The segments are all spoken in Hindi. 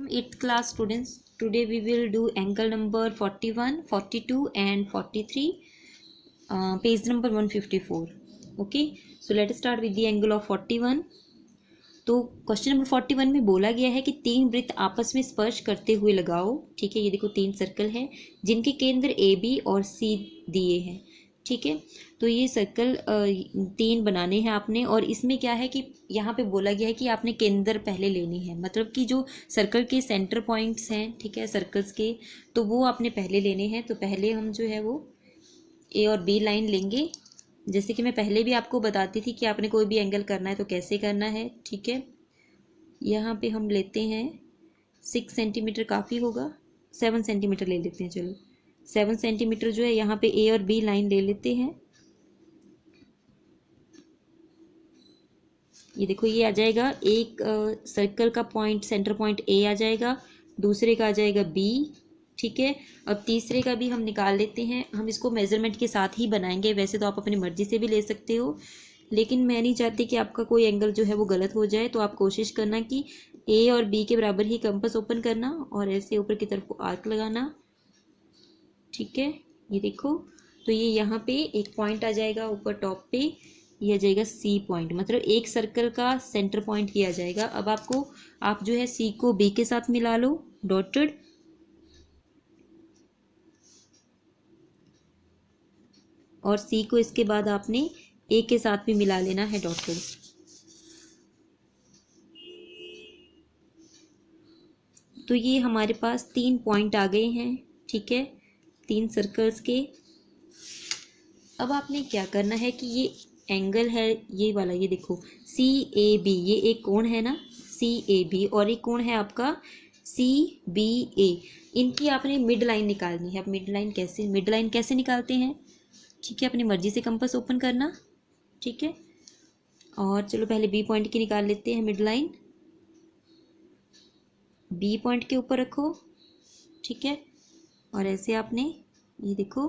8th class students, today we will do angle number 41, 42 and 43, page number 154. Okay, so let us start with the angle of 41. तो क्वेश्चन नंबर 41 में बोला गया है कि तीन वृत्त आपस में स्पर्श करते हुए लगाओ। ठीक है, ये देखो तीन सर्कल हैं जिनके केंद्र ए बी और सी दिए हैं। ठीक है, तो ये सर्कल तीन बनाने हैं आपने, और इसमें क्या है कि यहाँ पे बोला गया है कि आपने केंद्र पहले लेनी है, मतलब कि जो सर्कल के सेंटर पॉइंट्स हैं, ठीक है, सर्कल्स के, तो वो आपने पहले लेने हैं। तो पहले हम जो है वो ए और बी लाइन लेंगे, जैसे कि मैं पहले भी आपको बताती थी कि आपने कोई भी एंगल करना है तो कैसे करना है। ठीक है, यहाँ पे हम लेते हैं 6 सेंटीमीटर, काफ़ी होगा, 7 सेंटीमीटर ले लेते हैं। चलो 7 सेंटीमीटर जो है यहाँ पे ए और बी लाइन ले लेते हैं। ये देखो ये आ जाएगा, एक सर्कल का पॉइंट, सेंटर पॉइंट ए आ जाएगा, दूसरे का आ जाएगा बी। ठीक है, अब तीसरे का भी हम निकाल लेते हैं। हम इसको मेजरमेंट के साथ ही बनाएंगे, वैसे तो आप अपनी मर्जी से भी ले सकते हो, लेकिन मैं नहीं चाहती कि आपका कोई एंगल जो है वो गलत हो जाए। तो आप कोशिश करना कि ए और बी के बराबर ही कंपास ओपन करना और ऐसे ऊपर की तरफ को आर्क लगाना। ठीक है, ये देखो, तो ये यहाँ पे एक पॉइंट आ जाएगा ऊपर टॉप पे, ये आ जाएगा सी पॉइंट, मतलब एक सर्कल का सेंटर पॉइंट ये आ जाएगा। अब आप जो है सी को बी के साथ मिला लो डॉटेड, और सी को इसके बाद आपने ए के साथ भी मिला लेना है डॉटेड। तो ये हमारे पास तीन पॉइंट आ गए हैं। ठीक है, तीन सर्कल्स के। अब आपने क्या करना है कि ये एंगल है ये वाला, ये देखो सी ए बी, ये एक कोण है ना सी ए बी, और एक कोण है आपका सी बी ए। इनकी आपने मिड लाइन निकालनी है। अब मिड लाइन कैसे निकालते हैं? ठीक है, अपनी मर्जी से कंपास ओपन करना। ठीक है, और चलो पहले बी पॉइंट की निकाल लेते हैं मिड लाइन। बी पॉइंट के ऊपर रखो। ठीक है, और ऐसे आपने ये देखो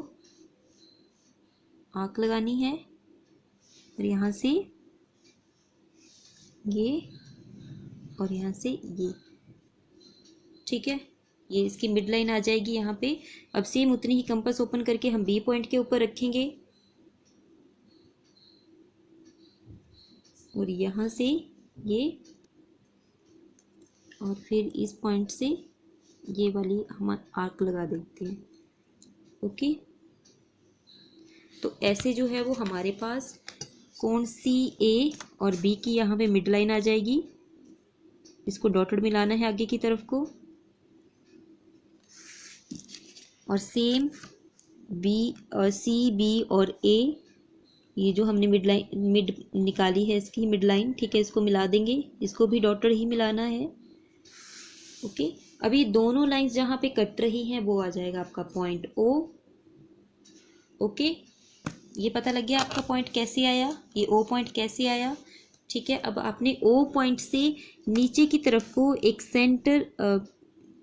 आर्क लगानी है, और यहाँ से ये और यहाँ से ये। ठीक है, ये इसकी मिड लाइन आ जाएगी यहाँ पे। अब सेम उतनी ही कंपास ओपन करके हम बी पॉइंट के ऊपर रखेंगे, और यहाँ से ये, और फिर इस पॉइंट से ये वाली हम आर्क लगा देते हैं। ओके, तो ऐसे जो है वो हमारे पास कोण सी ए और बी की यहाँ पे मिड लाइन आ जाएगी। इसको डॉटेड मिलाना है आगे की तरफ को, और सेम बी और सी बी और ए, ये जो हमने मिड निकाली है इसकी मिड लाइन, ठीक है, इसको मिला देंगे। इसको भी डॉटेड ही मिलाना है। ओके, अभी दोनों लाइंस जहाँ पे कट रही हैं वो आ जाएगा आपका पॉइंट ओ। ओके, ये पता लग गया आपका पॉइंट कैसे आया, ये ओ पॉइंट कैसे आया। ठीक है, अब आपने ओ पॉइंट से नीचे की तरफ को एक सेंटर,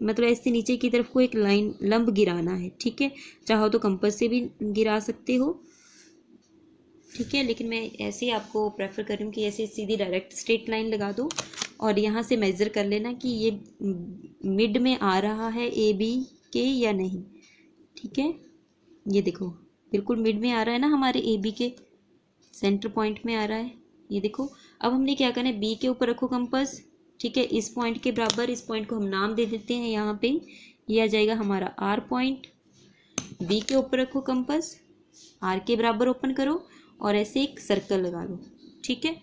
मतलब ऐसे नीचे की तरफ को एक लाइन लंब गिराना है। ठीक है, चाहो तो कंपास से भी गिरा सकते हो। ठीक है, लेकिन मैं ऐसे ही आपको प्रेफर कर रही हूँ कि ऐसे सीधी डायरेक्ट स्ट्रेट लाइन लगा दो, और यहाँ से मेज़र कर लेना कि ये मिड में आ रहा है ए बी के या नहीं। ठीक है, ये देखो बिल्कुल मिड में आ रहा है ना, हमारे ए बी के सेंटर पॉइंट में आ रहा है। ये देखो, अब हमने क्या करना है, बी के ऊपर रखो कंपास। ठीक है, इस पॉइंट के बराबर, इस पॉइंट को हम नाम दे देते हैं यहाँ पे, ये आ जाएगा हमारा आर पॉइंट। बी के ऊपर रखो कंपास, आर के बराबर ओपन करो, और ऐसे एक सर्कल लगा लो। ठीक है,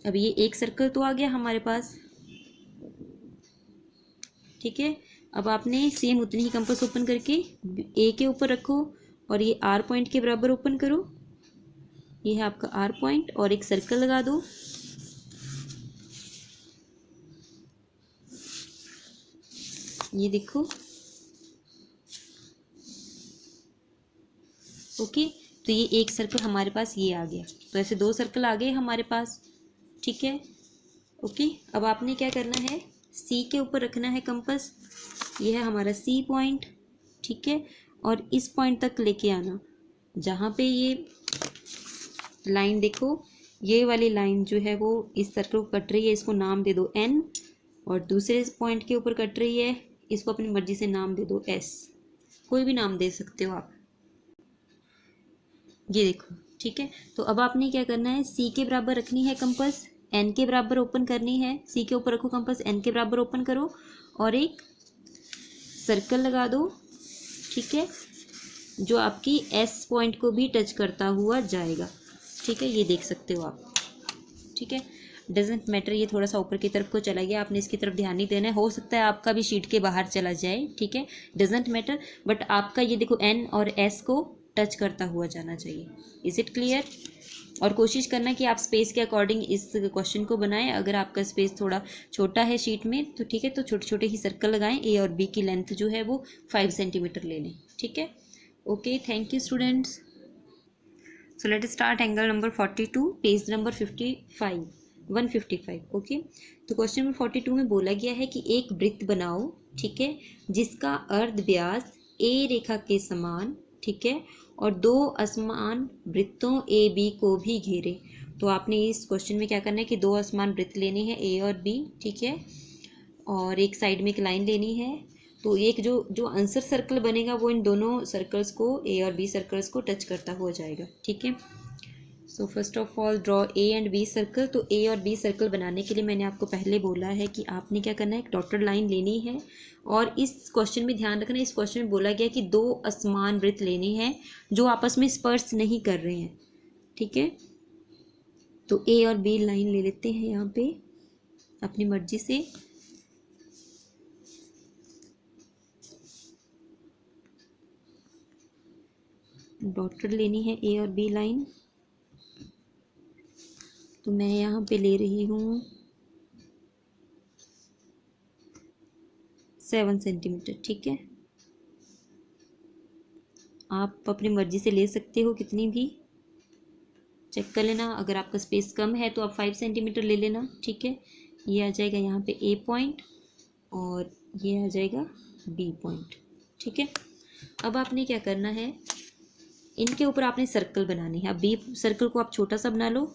अब ये एक सर्कल तो आ गया हमारे पास। ठीक है, अब आपने सेम उतनी ही कंपास ओपन करके ए के ऊपर रखो, और ये आर पॉइंट के बराबर ओपन करो। ये है आपका आर पॉइंट, और एक सर्कल लगा दो। ये देखो, ओके, तो ये एक सर्कल हमारे पास ये आ गया। तो ऐसे दो सर्कल आ गए हमारे पास। ठीक है, ओके, अब आपने क्या करना है, सी के ऊपर रखना है कंपास। ये है हमारा सी पॉइंट। ठीक है, और इस पॉइंट तक लेके आना, जहाँ पे ये लाइन देखो, ये वाली लाइन जो है वो इस सर्कल को कट रही है, इसको नाम दे दो एन। और दूसरे पॉइंट के ऊपर कट रही है, इसको अपनी मर्जी से नाम दे दो एस, कोई भी नाम दे सकते हो आप। ये देखो, ठीक है। तो अब आपने क्या करना है, सी के बराबर रखनी है कंपास, एन के बराबर ओपन करनी है, सी के ऊपर रखो कंपास, एन के बराबर ओपन करो और एक सर्कल लगा दो, ठीक है, जो आपकी एस पॉइंट को भी टच करता हुआ जाएगा, ठीक है, ये देख सकते हो आप, ठीक है। डजेंट मैटर, ये थोड़ा सा ऊपर की तरफ को चला गया, आपने इसकी तरफ ध्यान नहीं देना है, हो सकता है आपका भी शीट के बाहर चला जाए, ठीक है, डजेंट मैटर, बट आपका ये देखो एन और एस को टच करता हुआ जाना चाहिए। Is it clear? और कोशिश करना कि आप स्पेस के अकॉर्डिंग इस क्वेश्चन को बनाएं। अगर आपका स्पेस थोड़ा छोटा है शीट में तो ठीक है, तो छोटे छोटे ही सर्कल लगाएं, ए और बी की लेंथ जो है वो 5 सेंटीमीटर ले लें, ठीक है। Okay, thank you students. So let start angle number 42, page number 155। Okay, तो क्वेश्चन नंबर 42 में बोला गया है कि एक वृत्त बनाओ, ठीक है, जिसका अर्ध व्यास ए रेखा के समान, ठीक है, और दो असमान वृत्तों ए बी को भी घेरे। तो आपने इस क्वेश्चन में क्या करना है कि दो असमान वृत्त लेने हैं ए और बी, ठीक है, और एक साइड में एक लाइन लेनी है। तो एक जो जो आंसर सर्कल बनेगा वो इन दोनों सर्कल्स को, ए और बी सर्कल्स को टच करता हुआ जाएगा, ठीक है। So first of all draw A and B circle. तो ए और बी सर्कल बनाने के लिए मैंने आपको पहले बोला है कि आपने क्या करना है, एक डॉटेड लाइन लेनी है। और इस क्वेश्चन में ध्यान रखना, इस क्वेश्चन में बोला गया कि दो असमान वृत्त लेने हैं जो आपस में स्पर्श नहीं कर रहे हैं, ठीक है। तो ए और बी लाइन ले लेते हैं यहाँ पे अपनी मर्जी से। डॉटेड लेनी है ए और बी लाइन, तो मैं यहाँ पे ले रही हूँ 7 सेंटीमीटर, ठीक है। आप अपनी मर्जी से ले सकते हो, कितनी भी चेक कर लेना। अगर आपका स्पेस कम है तो आप 5 सेंटीमीटर ले लेना, ठीक है। ये आ जाएगा यहाँ पे ए पॉइंट और ये आ जाएगा बी पॉइंट, ठीक है। अब आपने क्या करना है, इनके ऊपर आपने सर्कल बनानी है। अब बी सर्कल को आप छोटा सा बना लो,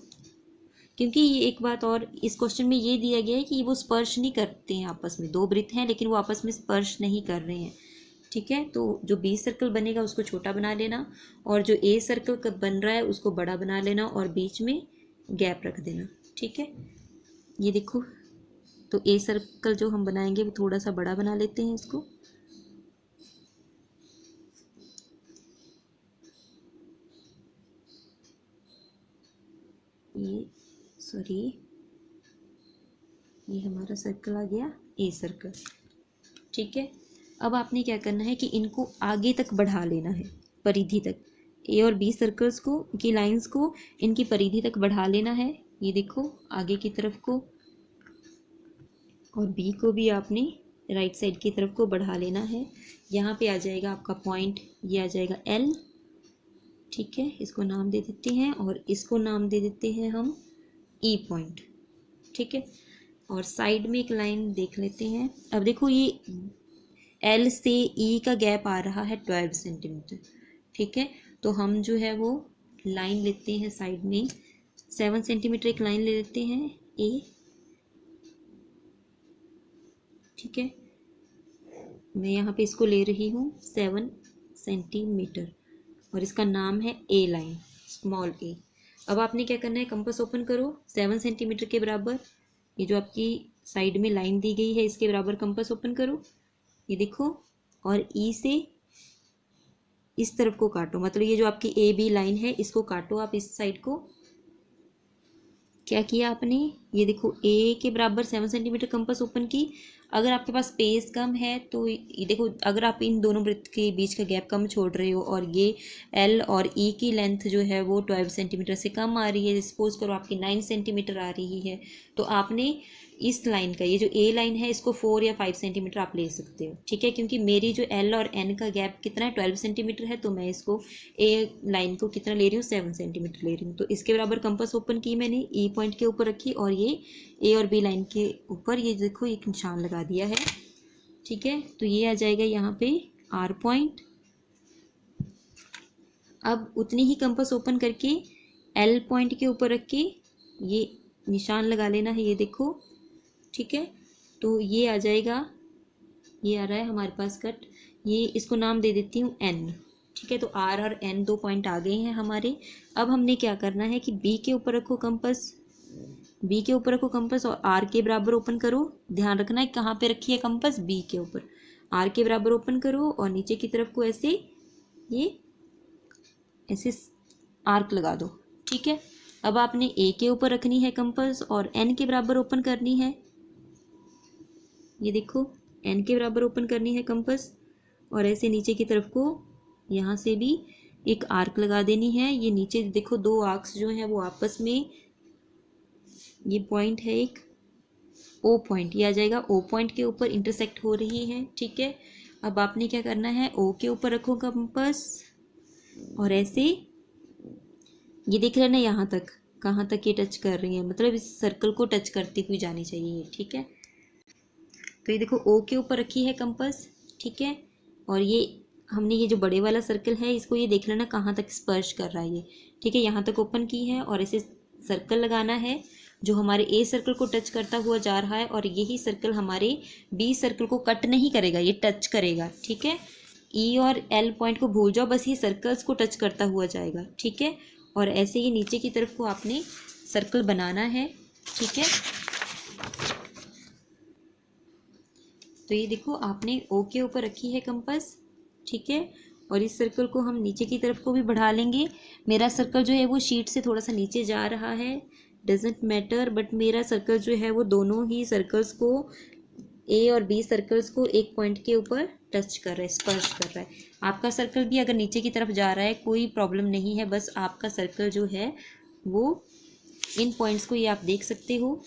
क्योंकि ये एक बात और इस क्वेश्चन में ये दिया गया है कि वो स्पर्श नहीं करते हैं आपस में, दो वृत्त हैं लेकिन वो आपस में स्पर्श नहीं कर रहे हैं, ठीक है। तो जो बी सर्कल बनेगा उसको छोटा बना लेना और जो ए सर्कल बन रहा है उसको बड़ा बना लेना और बीच में गैप रख देना, ठीक है। ये देखो, तो ए सर्कल जो हम बनाएंगे वो थोड़ा सा बड़ा बना लेते हैं इसको, ये हमारा सर्कल आ गया ए सर्कल, ठीक है। अब आपने क्या करना है कि इनको आगे तक बढ़ा लेना है, परिधि तक, ए और बी सर्कल्स को की लाइंस को इनकी परिधि तक बढ़ा लेना है। ये देखो आगे की तरफ को, और बी को भी आपने राइट साइड की तरफ को बढ़ा लेना है। यहाँ पे आ जाएगा आपका पॉइंट, ये आ जाएगा एल, ठीक है, इसको नाम दे देते हैं और इसको नाम दे देते हैं हम ई पॉइंट, ठीक है। और साइड में एक लाइन देख लेते हैं। अब देखो ये एल से ई का गैप आ रहा है 12 सेंटीमीटर, ठीक है। तो हम जो है वो लाइन लेते हैं साइड में, 7 सेंटीमीटर एक लाइन ले लेते हैं ए, ठीक है। मैं यहाँ पे इसको ले रही हूँ 7 सेंटीमीटर और इसका नाम है ए लाइन, स्मॉल ए। अब आपने क्या करना है, कंपास ओपन करो 7 सेंटीमीटर के बराबर, ये जो आपकी साइड में लाइन दी गई है इसके बराबर कंपास ओपन करो, ये देखो, और ई से इस तरफ को काटो, मतलब ये जो आपकी ए बी लाइन है इसको काटो आप इस साइड को। क्या किया आपने, ये देखो ए के बराबर 7 सेंटीमीटर कंपास ओपन की। अगर आपके पास स्पेस कम है तो ये देखो, अगर आप इन दोनों वृत्त के बीच का गैप कम छोड़ रहे हो और ये एल और ई की लेंथ जो है वो 12 सेंटीमीटर से कम आ रही है, सपोज करो आपकी 9 सेंटीमीटर आ रही है, तो आपने इस लाइन का, ये जो ए लाइन है इसको 4 या 5 सेंटीमीटर आप ले सकते हो, ठीक है। क्योंकि मेरी जो एल और एन का गैप कितना है, 12 सेंटीमीटर है, तो मैं इसको ए लाइन को कितना ले रही हूँ, 7 सेंटीमीटर ले रही हूँ। तो इसके बराबर कंपास ओपन की मैंने, ई पॉइंट के ऊपर रखी और ये ए और बी लाइन के ऊपर ये देखो एक निशान लगा दिया है, ठीक है। तो ये आ जाएगा यहाँ पे आर पॉइंट। अब उतनी ही कंपास ओपन करके एल पॉइंट के ऊपर रख के ये निशान लगा लेना है, ये देखो, ठीक है। तो ये आ जाएगा, ये आ रहा है हमारे पास कट। ये इसको नाम दे देती हूँ एन। ठीक है, तो आर और एन 2 पॉइंट आ गए हैं हमारे। अब हमने क्या करना है कि बी के ऊपर रखो कंपास, बी के ऊपर रखो कंपास और आर के बराबर ओपन करो। ध्यान रखना है कहाँ पे रखी है कंपास, बी के ऊपर। आर के बराबर ओपन करो और नीचे की तरफ को ऐसे ये ऐसे आर्क लगा दो। ठीक है, अब आपने ए के ऊपर रखनी है कंपास और एन के बराबर ओपन करनी है। ये देखो, एन के बराबर ओपन करनी है कंपास और ऐसे नीचे की तरफ को यहाँ से भी एक आर्क लगा देनी है। ये नीचे देखो 2 आर्क्स जो हैं वो आपस में, ये पॉइंट है एक ओ पॉइंट, ये आ जाएगा ओ पॉइंट के ऊपर इंटरसेक्ट हो रही है। ठीक है, अब आपने क्या करना है, ओ के ऊपर रखो कंपास और ऐसे ये देख रहे हैं ना यहाँ तक, कहाँ तक ये टच कर रही है, मतलब इस सर्कल को टच करती हुई जानी चाहिए ये। ठीक है, तो ये देखो ओ के ऊपर रखी है कंपास। ठीक है, और ये हमने ये जो बड़े वाला सर्कल है इसको ये देख लेना कहाँ तक स्पर्श कर रहा है ये। ठीक है, यहाँ तक ओपन की है और ऐसे सर्कल लगाना है जो हमारे ए सर्कल को टच करता हुआ जा रहा है और यही सर्कल हमारे बी सर्कल को कट नहीं करेगा, ये टच करेगा। ठीक है, ई और एल पॉइंट को भूल जाओ, बस ये सर्कल्स को टच करता हुआ जाएगा। ठीक है, और ऐसे ही नीचे की तरफ को आपने सर्कल बनाना है। ठीक है, तो ये देखो आपने ओ के ऊपर रखी है कंपास। ठीक है, और इस सर्कल को हम नीचे की तरफ को भी बढ़ा लेंगे। मेरा सर्कल जो है वो शीट से थोड़ा सा नीचे जा रहा है, डजेंट मैटर, बट मेरा सर्कल जो है वो दोनों ही सर्कल्स को, ए और बी सर्कल्स को एक पॉइंट के ऊपर टच कर रहा है, स्पर्श कर रहा है। आपका सर्कल भी अगर नीचे की तरफ जा रहा है कोई प्रॉब्लम नहीं है, बस आपका सर्कल जो है वो इन पॉइंट्स को, ये आप देख सकते हो,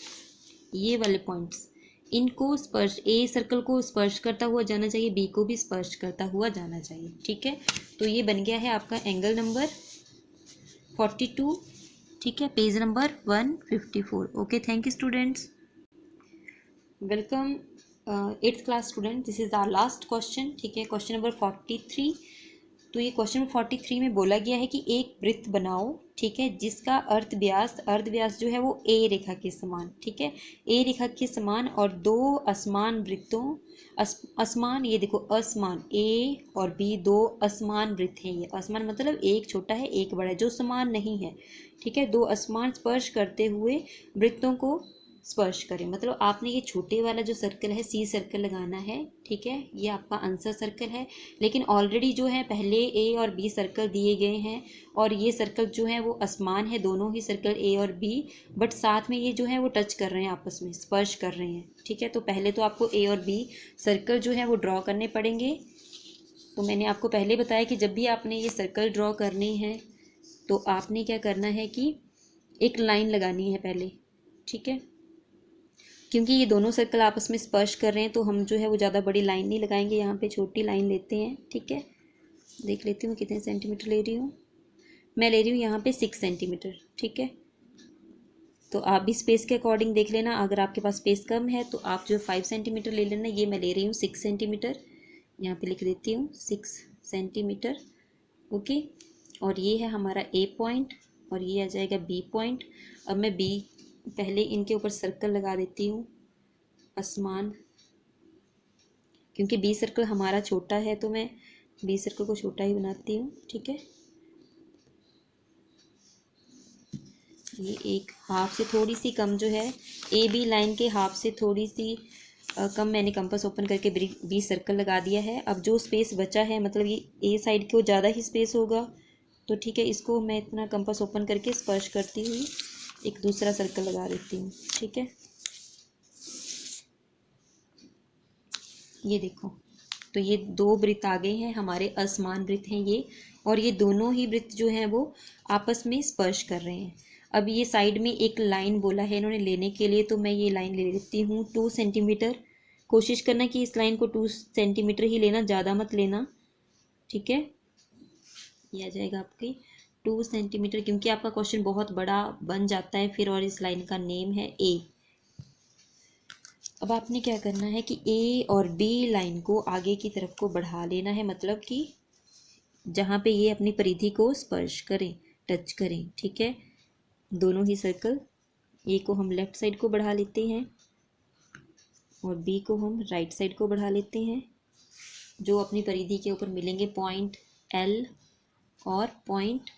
ये वाले पॉइंट्स इनको स्पर्श, ए सर्कल को स्पर्श करता हुआ जाना चाहिए, बी को भी स्पर्श करता हुआ जाना चाहिए। ठीक है, तो ये बन गया है आपका एंगल नंबर 42। ठीक है, page number 154। Okay, thank you students, welcome 8th class student. This is our last question. ठीक है, क्वेश्चन नंबर 43। तो ये क्वेश्चन नंबर 43 में बोला गया है कि एक वृत्त बनाओ। ठीक है, जिसका अर्ध व्यास जो है वो ए रेखा के समान, ठीक है, ए रेखा के समान और 2 असमान वृत्तों, असमान, ये देखो असमान, ए और बी 2 असमान वृत्त हैं। ये असमान मतलब एक छोटा है एक बड़ा है, जो समान नहीं है। ठीक है, 2 असमान स्पर्श करते हुए वृत्तों को स्पर्श करें, मतलब आपने ये छोटे वाला जो सर्कल है सी सर्कल लगाना है। ठीक है, ये आपका आंसर सर्कल है, लेकिन ऑलरेडी जो है पहले ए और बी सर्कल दिए गए हैं और ये सर्कल जो है वो असमान है, दोनों ही सर्कल ए और बी, बट साथ में ये जो है वो टच कर रहे हैं, आपस में स्पर्श कर रहे हैं। ठीक है, तो पहले तो आपको ए और बी सर्कल जो है वो ड्रॉ करने पड़ेंगे। तो मैंने आपको पहले बताया कि जब भी आपने ये सर्कल ड्रॉ करने हैं तो आपने क्या करना है कि एक लाइन लगानी है पहले। ठीक है, क्योंकि ये दोनों सर्कल आपस में स्पर्श कर रहे हैं तो हम जो है वो ज़्यादा बड़ी लाइन नहीं लगाएंगे, यहाँ पे छोटी लाइन लेते हैं। ठीक है, देख लेती हूँ कितने सेंटीमीटर ले रही हूँ, मैं ले रही हूँ यहाँ पे 6 सेंटीमीटर। ठीक है, तो आप भी स्पेस के अकॉर्डिंग देख लेना, अगर आपके पास स्पेस कम है तो आप जो 5 सेंटीमीटर ले लेना। ये मैं ले रही हूँ 6 सेंटीमीटर, यहाँ पे लिख देती हूँ 6 सेंटीमीटर। ओके, और ये है हमारा ए पॉइंट और ये आ जाएगा बी पॉइंट। अब मैं बी पहले इनके ऊपर सर्कल लगा देती हूँ असमान, क्योंकि बी सर्कल हमारा छोटा है तो मैं बी सर्कल को छोटा ही बनाती हूँ। ठीक है, ये एक हाफ से थोड़ी सी कम जो है, ए बी लाइन के हाफ से थोड़ी सी कम मैंने कंपास ओपन करके बी सर्कल लगा दिया है। अब जो स्पेस बचा है, मतलब ये ए साइड को ज़्यादा ही स्पेस होगा, तो ठीक है, इसको मैं इतना कंपास ओपन करके स्पर्श करती हुई एक दूसरा सर्कल लगा देती हूँ। ठीक है, ये देखो, तो ये 2 वृत्त आ गए हैं हमारे, असमान वृत्त हैं ये, और ये दोनों ही वृत्त जो हैं वो आपस में स्पर्श कर रहे हैं। अब ये साइड में एक लाइन बोला है इन्होंने लेने के लिए, तो मैं ये लाइन ले लेती हूँ 2 सेंटीमीटर। कोशिश करना कि इस लाइन को 2 सेंटीमीटर ही लेना, ज़्यादा मत लेना। ठीक है, ये आ जाएगा आपकी 2 सेंटीमीटर, क्योंकि आपका क्वेश्चन बहुत बड़ा बन जाता है फिर, और इस लाइन का नेम है ए। अब आपने क्या करना है कि ए और बी लाइन को आगे की तरफ को बढ़ा लेना है, मतलब कि जहाँ पे ये अपनी परिधि को स्पर्श करें, टच करें। ठीक है, दोनों ही सर्कल, ए को हम लेफ़्ट साइड को बढ़ा लेते हैं और बी को हम राइट साइड को बढ़ा लेते हैं, जो अपनी परिधि के ऊपर मिलेंगे पॉइंट एल और पॉइंट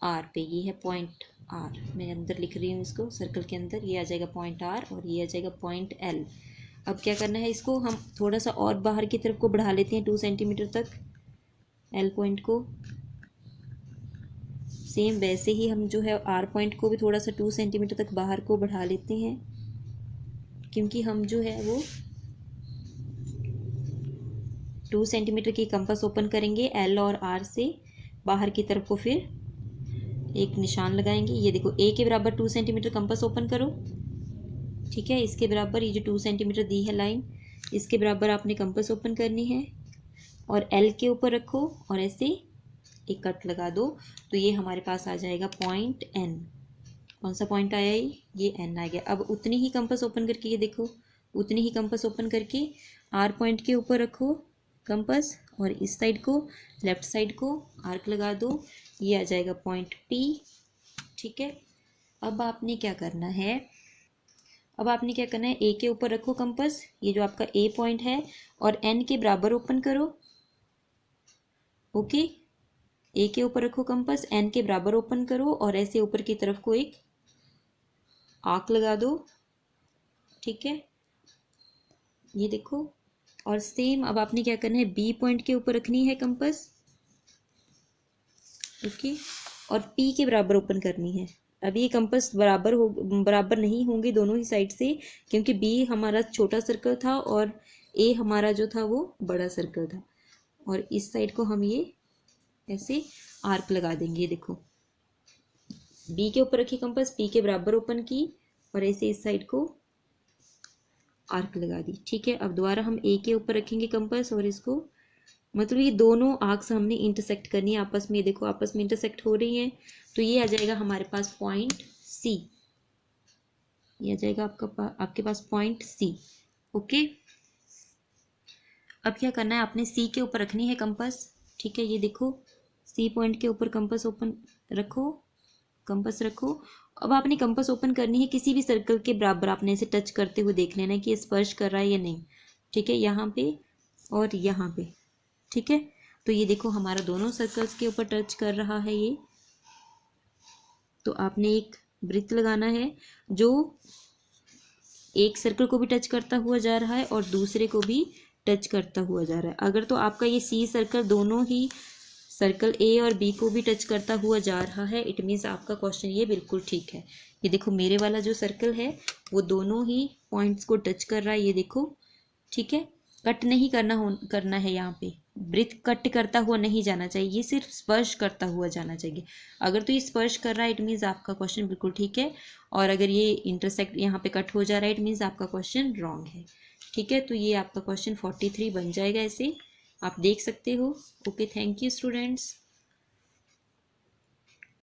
आर पे। ये है पॉइंट आर, मैं अंदर लिख रही हूँ इसको सर्कल के अंदर। ये आ जाएगा पॉइंट आर और ये आ जाएगा पॉइंट एल। अब क्या करना है, इसको हम थोड़ा सा और बाहर की तरफ को बढ़ा लेते हैं 2 सेंटीमीटर तक एल पॉइंट को। सेम वैसे ही हम जो है आर पॉइंट को भी थोड़ा सा 2 सेंटीमीटर तक बाहर को बढ़ा लेते हैं, क्योंकि हम जो है वो 2 सेंटीमीटर की कंपास ओपन करेंगे एल और आर से बाहर की तरफ को, फिर एक निशान लगाएंगे। ये देखो ए के बराबर 2 सेंटीमीटर कंपास ओपन करो, ठीक है। इसके बराबर ये जो 2 सेंटीमीटर दी है लाइन, इसके बराबर आपने कंपास ओपन करनी है और एल के ऊपर रखो और ऐसे एक कट लगा दो, तो ये हमारे पास आ जाएगा पॉइंट एन। कौन सा पॉइंट आया, ये एन आ गया। अब उतनी ही कंपास ओपन करके, ये देखो उतनी ही कंपास ओपन करके आर पॉइंट के ऊपर रखो कंपास और इस साइड को, लेफ्ट साइड को आर्क लगा दो, ये आ जाएगा पॉइंट पी, ठीक है। अब आपने क्या करना है, ए के ऊपर रखो कंपास, ये जो आपका ए पॉइंट है, और एन के बराबर ओपन करो। ओके, ए के ऊपर रखो कंपास, एन के बराबर ओपन करो और ऐसे ऊपर की तरफ को एक आर्क लगा दो, ठीक है। ये देखो, और सेम अब आपने क्या करना है, बी पॉइंट के ऊपर रखनी है कंपास, ओके, और पी के बराबर ओपन करनी है। अब ये कंपास बराबर नहीं होंगे दोनों ही साइड से, क्योंकि बी हमारा छोटा सर्कल था और ए हमारा जो था वो बड़ा सर्कल था। और इस साइड को हम ये ऐसे आर्क लगा देंगे। देखो बी के ऊपर रखी कंपास, पी के बराबर ओपन की और ऐसे इस साइड को आर्क लगा दी, ठीक है। अब दोबारा हम ए के ऊपर रखेंगे कंपास और इसको, मतलब ये दोनों आर्क्स हमने इंटरसेक्ट करनी है आपस में। देखो आपस में इंटरसेक्ट हो रही हैं, तो ये आ जाएगा हमारे पास पॉइंट सी। ये आ जाएगा आपके पास पॉइंट सी, ओके। अब क्या करना है, आपने सी के ऊपर रखनी है कंपास, ठीक है। ये देखो सी पॉइंट के ऊपर कंपास ओपन रखो, कंपास रखो। अब आपने कंपास ओपन करनी है, किसी भी सर्कल के बराबर आपने इसे टच करते हुए देख लेना है कि स्पर्श कर रहा है या नहीं, ठीक है, यहाँ पे और यहाँ पे, ठीक है। तो ये देखो हमारा दोनों सर्कल्स के ऊपर टच कर रहा है ये। तो आपने एक वृत्त लगाना है जो एक सर्कल को भी टच करता हुआ जा रहा है और दूसरे को भी टच करता हुआ जा रहा है। अगर तो आपका ये सी सर्कल दोनों ही सर्कल ए और बी को भी टच करता हुआ जा रहा है, इट मीन्स आपका क्वेश्चन ये बिल्कुल ठीक है। ये देखो मेरे वाला जो सर्कल है वो दोनों ही पॉइंट्स को टच कर रहा है, ये देखो, ठीक है। कट नहीं करना है, यहाँ पे वृत्त कट करता हुआ नहीं जाना चाहिए, ये सिर्फ स्पर्श करता हुआ जाना चाहिए। अगर तो ये स्पर्श कर रहा है, इट मीन्स आपका क्वेश्चन बिल्कुल ठीक है, और अगर ये इंटरसेक्ट यहाँ पे कट हो जा रहा है, इट मीन्स आपका क्वेश्चन रॉन्ग है, ठीक है। तो ये आपका क्वेश्चन 43 बन जाएगा, ऐसे आप देख सकते हो। Okay, thank you students.